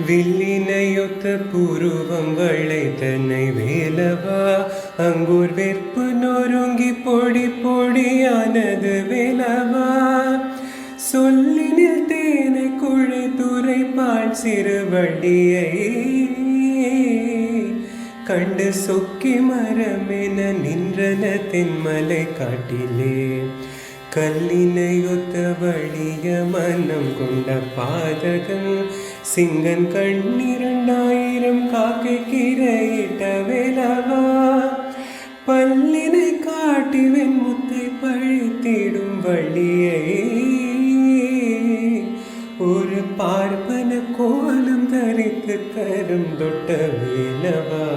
வில்லினையொத்த புருவம் வளைத்தனை வேலவா, அங்கூர் வெற்பு நொறுங்கி பொடி பொடியானது வேலவா. சொல்லினில் தேனை குழை துறைப்பால் சிறுவண்டியை கண்டு சொக்கி மரமென நின்றன தென்மலை காட்டிலே. கல்லினையொத்த வழிய மனம் கொண்ட பாதகன் சிங்கன் கண்ணிரண்டாயிரம் காக்கை கிரையிட்ட வேலவா. பல்லினை காட்டி வெண்முத்தை பழித்திடும் வழியை ஒரு பார்ப்பன கோலம் தரித்து கரும் தொட்ட வேலவா.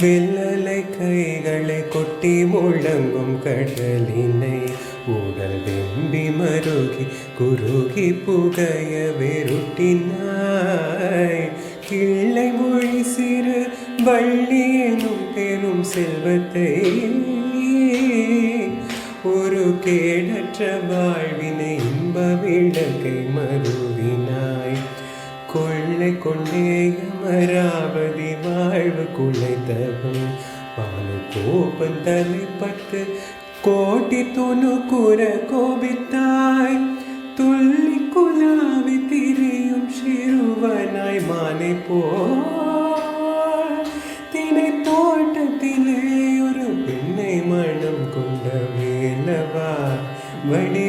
வெள்ளலை கைகளை கொட்டி முழங்கும் கடலினை உடல் வெம்பி மருகி குறுகி புகைய வெருட்டினாய். கிள்ளை மொழி சிறு வள்ளி எனும் பெரும் செல்வத்தை ஒரு கேடற்ற வாழ்வினை இன்ப விளக்கை மருவினாய். கொள்ளை கொண்டே அமராவதி வாழ்வு குலைத்தவன் பானு கோப்பன் தலைப்பட்டு கோட்டி துணுக்குற கோபித்தாய். துள்ளி குலாவி திரியும் சிறுவனாய் மானை போல் தினை தோட்டத்திலே ஒரு பெண்ணை மனம் கொண்ட வேலவா. வடி